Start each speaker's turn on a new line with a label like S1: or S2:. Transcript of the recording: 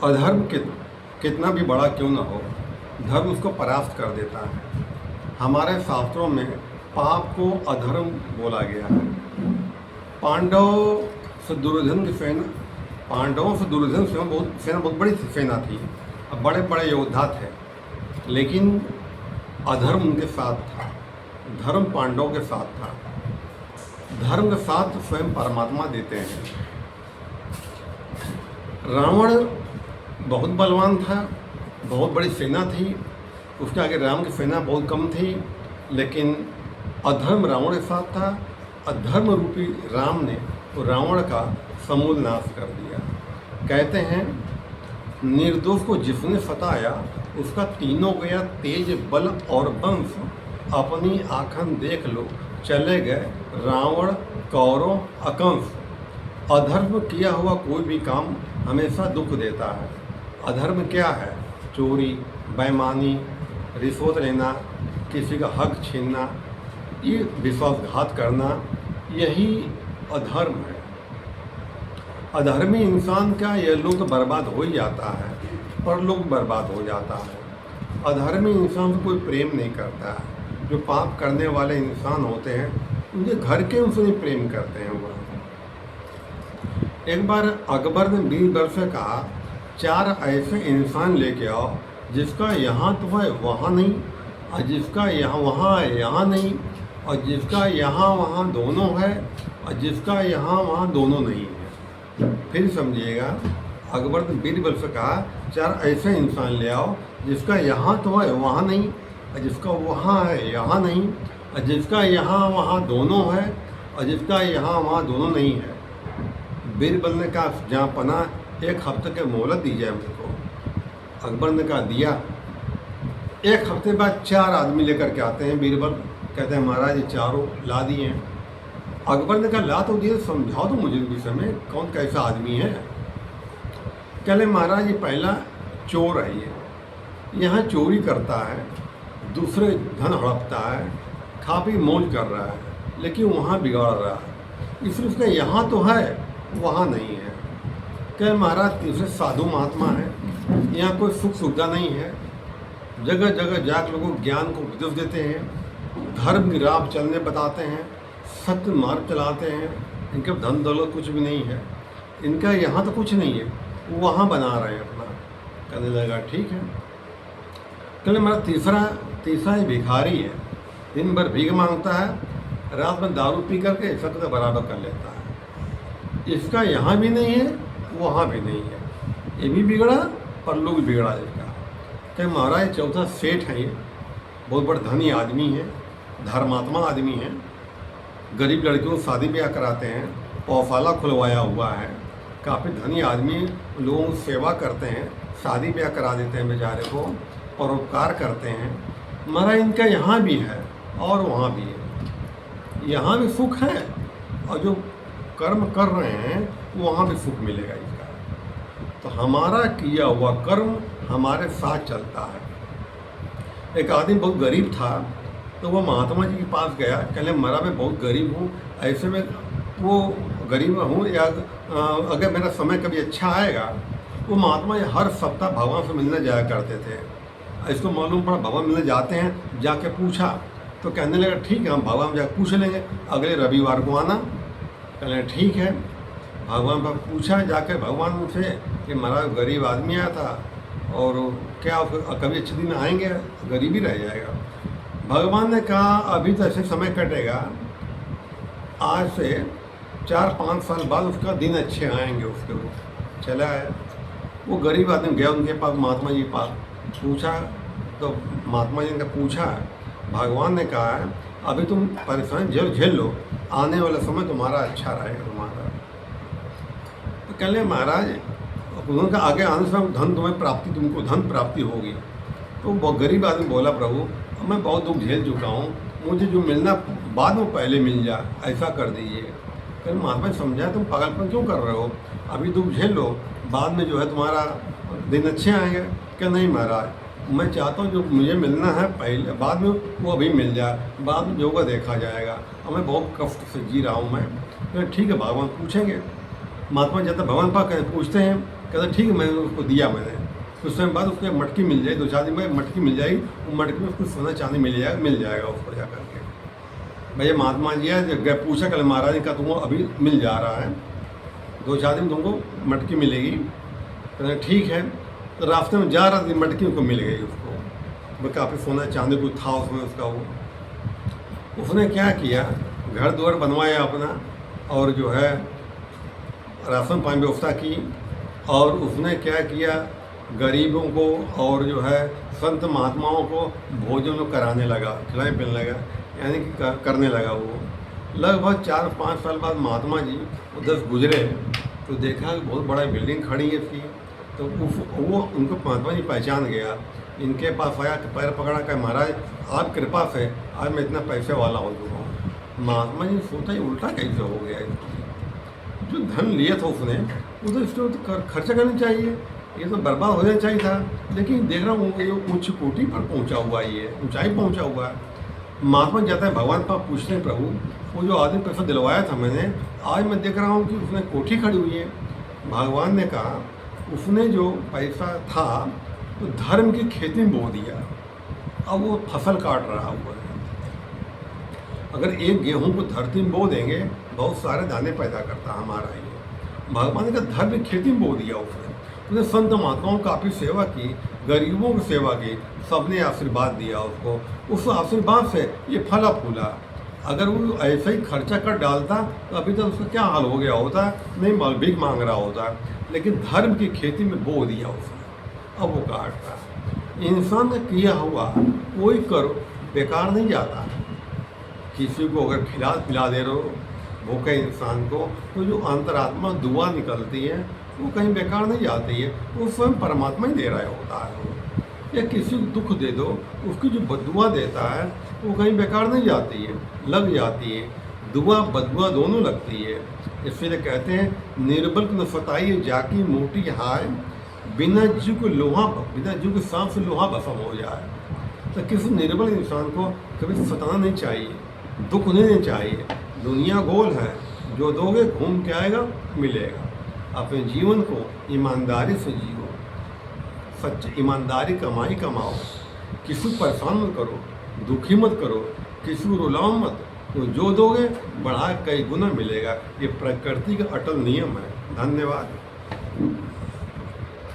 S1: अधर्म कितना भी बड़ा क्यों न हो, धर्म उसको परास्त कर देता है। हमारे शास्त्रों में पाप को अधर्म बोला गया है। पांडवों से दुर्योधन की सेना बहुत बड़ी सेना थी, बड़े बड़े योद्धा थे, लेकिन अधर्म उनके साथ था, धर्म पांडवों के साथ था। धर्म के साथ स्वयं परमात्मा देते हैं। रावण बहुत बलवान था, बहुत बड़ी सेना थी, उसके आगे राम की सेना बहुत कम थी, लेकिन अधर्म रावण के साथ था। अधर्म रूपी राम ने तो रावण का समूल नाश कर दिया। कहते हैं निर्दोष को जिसने सताया, उसका तीनों गया तेज बल और वंश। अपनी आँखन देख लो, चले गए रावण कौरव अकंस। अधर्म किया हुआ कोई भी काम हमेशा दुख देता है। अधर्म क्या है? चोरी, बेईमानी, रिश्वत लेना, किसी का हक छीनना, ये विश्वासघात करना, यही अधर्म है। अधर्मी इंसान का यह लोग तो बर्बाद हो ही जाता है, पर लोग बर्बाद हो जाता है। अधर्मी इंसान से कोई प्रेम नहीं करता है। जो पाप करने वाले इंसान होते हैं, उनके घर के उनसे नहीं प्रेम करते हैं। वह एक बार अकबर ने बीरबल से कहा, 4 ऐसे इंसान लेके आओ जिसका यहाँ तो है वहाँ नहीं, और जिसका यहाँ वहाँ है यहाँ नहीं, और जिसका यहाँ वहाँ दोनों है, और जिसका यहाँ वहाँ दोनों नहीं है। फिर समझिएगा, अकबर ने बीरबल से कहा, 4 ऐसे इंसान ले आओ जिसका यहाँ तो है वहाँ नहीं, और जिसका वहाँ है यहाँ नहीं, और जिसका यहाँ वहाँ दोनों है, और जिसका यहाँ वहाँ दोनों नहीं है। बीरबल ने कहा, जहाँ पना 1 हफ्ते के मोहलत दी जाए मुझको। अकबर ने कहा, दिया। 1 हफ्ते बाद 4 आदमी लेकर के आते हैं बीरबल। कहते हैं, महाराज ये चारों ला दिए हैं। अकबर ने कहा, ला तो दिए, समझाओ तो मुझे विषय में कौन कैसा आदमी है। कहले, महाराज ये पहला चोर है, ये यहाँ चोरी करता है, दूसरे धन हड़पता है, खा पी मौज कर रहा है, लेकिन वहाँ बिगाड़ रहा है, इसलिए उसका यहाँ तो है वहाँ नहीं है। कहे, महाराज तीसरे साधु महात्मा है, यहाँ कोई सुख सुविधा नहीं है, जगह जगह जाकर लोगों को ज्ञान को उपदेश देते हैं, धर्म की राह चलने बताते हैं, सत्य मार्ग चलाते हैं, इनके धन दौलत कुछ भी नहीं है, इनका यहाँ तो कुछ नहीं है, वहाँ बना रहे हैं अपना। कहने लगा, ठीक है। कहले, मेरा तीसरा ही भिखारी है, दिन भर भीख मांगता है, रात में दारू पी करके सबका बराबर कर लेता है। इसका यहाँ भी नहीं है वहाँ भी नहीं है, ये भी बिगड़ा पर लोग भी बिगड़ा इसका। कहे, महाराज चौथा सेठ है, ये बहुत बड़ा धनी आदमी है, धर्मात्मा आदमी है, गरीब लड़कियों को शादी ब्याह कराते हैं, पौफाला खुलवाया हुआ है, काफ़ी धनी आदमी, लोगों की सेवा करते हैं, शादी ब्याह करा देते हैं बेचारे को, परोपकार करते हैं। महाराज इनका यहाँ भी है और वहाँ भी है, यहाँ भी सुख है, और जो कर्म कर रहे हैं वहाँ भी सुख मिलेगा इसका। तो हमारा किया हुआ कर्म हमारे साथ चलता है। एक आदमी बहुत गरीब था, तो वह महात्मा जी के पास गया। कहले, महाराज मैं बहुत गरीब हूँ, ऐसे में वो गरीब हूँ, या अगर मेरा समय कभी अच्छा आएगा। वो महात्मा हर सप्ताह भगवान से मिलने जाया करते थे। इसको मालूम पड़ा भगवान मिलने जाते हैं, जाके पूछा तो कहने लगा, ठीक है हम भगवान जाकर पूछ लेंगे, अगले रविवार को आना। कहले, ठीक है। भगवान पर पूछा जाकर भगवान से कि महाराज गरीब आदमी आया था, और क्या कभी अच्छे दिन आएंगे, गरीब ही रह जाएगा। भगवान ने कहा, अभी तो ऐसे समय कटेगा, आज से 4-5 साल बाद उसका दिन अच्छे आएंगे उसके। वो चला आया, वो गरीब आदमी गया उनके पास, महात्मा जी के पास पूछा, तो महात्मा जी ने पूछा, भगवान ने कहा है अभी तुम परेशानी झेल लो, आने वाला समय तुम्हारा अच्छा रहेगा तुम्हारा। तो कह ले, महाराज उन्होंने कहा, आगे आने से धन तुम्हें प्राप्ति, तुमको धन प्राप्ति होगी। तो बहुत गरीब आदमी बोला, प्रभु मैं बहुत दुख झेल चुका हूँ, मुझे जो मिलना बाद में पहले मिल जाए, ऐसा कर दीजिए। कल महात्मा समझाया, तुम पागलपन क्यों कर रहे हो, अभी दुख झेल लो, बाद में जो है तुम्हारा दिन अच्छे आएंगे। क्या नहीं महाराज, मैं चाहता हूँ जो मुझे मिलना है पहले, बाद में वो अभी मिल जाए, बाद में जो होगा देखा जाएगा, और मैं बहुत कष्ट से जी रहा हूँ मैं। ठीक है भगवान पूछेंगे। महात्मा जाता भगवान पास पूछते हैं, कहता ठीक है, मैंने उसको दिया। मैंने कुछ समय बाद उसको मटकी मिल जाएगी, 2-4 दिन में मटकी मिल जाएगी, वो मटकी में उसको सोना चांदी मिल जाएगा उसको जा करके। भैया महात्मा जी है, पूछा कल महाराज का तुमको अभी मिल जा रहा है, 2-4 दिन तुमको मटकी मिलेगी। कहते ठीक है। तो रास्ते में जा रहा था, मटकी उसको मिल गई उसको, वो काफ़ी सोना चांदी कुछ था उसमें उसका। वो उसने क्या किया, घर द्वार बनवाया अपना, और जो है राशन पानी व्यवस्था की, और उसने क्या किया, गरीबों को और जो है संत महात्माओं को भोजन कराने लगा, खिलाने पिलाने लगा, यानी कि करने लगा। वो लगभग 4-5 साल बाद महात्मा जी उधर से गुजरे तो देखा कि बहुत बड़ा बिल्डिंग खड़ी है इसकी। तो वो उनको महात्मा जी पहचान गया, इनके पास आया, पैर पकड़ा कि महाराज आप कृपा से आज मैं इतना पैसे वाला हो चुका हूँ। महात्मा जी सोचा ये उल्टा कैसे हो गया, जो धन लिया था उसने वो तो इसको तो खर्चा करना चाहिए, ये तो बर्बाद हो जाना चाहिए था। लेकिन देख रहा हूँ ये उच्च कोटि पर पहुँचा हुआ है, ये ऊंचाई पहुँचा हुआ है। महात्मा जाता है भगवान पास पूछते हैं, प्रभु वो जो आदमी पैसा दिलवाया था मैंने, आज मैं देख रहा हूँ कि उसने कोठी खड़ी हुई है। भगवान ने कहा उसने जो पैसा था तो धर्म की खेती में बो दिया, अब वो फसल काट रहा हुआ है। अगर एक गेहूं को धरती में बो देंगे बहुत सारे दाने पैदा करता हमारा ये। भगवान ने कहा धर्म की खेती में बो दिया उसने संत महात्माओं की काफ़ी सेवा की, गरीबों की सेवा की, सबने आशीर्वाद दिया उसको, उस आशीर्वाद से ये फला फूला। अगर वो ऐसे ही खर्चा कर डालता तो अभी तक उसका क्या हाल हो गया होता, नहीं भीख मांग रहा होता। लेकिन धर्म की खेती में बो दिया उसने, अब वो काट रहा। इंसान ने किया हुआ कोई करो बेकार नहीं जाता। किसी को अगर खिला पिला दे रहे हो भूखे इंसान को, तो जो अंतरात्मा दुआ निकलती है वो कहीं बेकार नहीं जाती है, वो स्वयं परमात्मा ही दे रहा होता है। या किसी को दुख दे दो, उसकी जो बददुआ देता है वो कहीं बेकार नहीं जाती है, लग जाती है। दुआ बददुआ दोनों लगती है। इसलिए कहते हैं निर्बल को न फताइए जाकी मोटी हाय, बिना जीव को लोहा, बिना जीव के सांप से लोहा भस्म हो जाए। तो किसी निर्बल इंसान को कभी सताना नहीं चाहिए, दुख नहीं देना चाहिए। दुनिया गोल है, जो दोगे घूम के आएगा मिलेगा। अपने जीवन को ईमानदारी से जियो, सच्ची ईमानदारी कमाई कमाओ, किसी को परेशान मत करो, दुखी मत करो, किसी को रुलाओ मत, तो जो दोगे बढ़ा कई गुना मिलेगा। ये प्रकृति का अटल नियम है। धन्यवाद।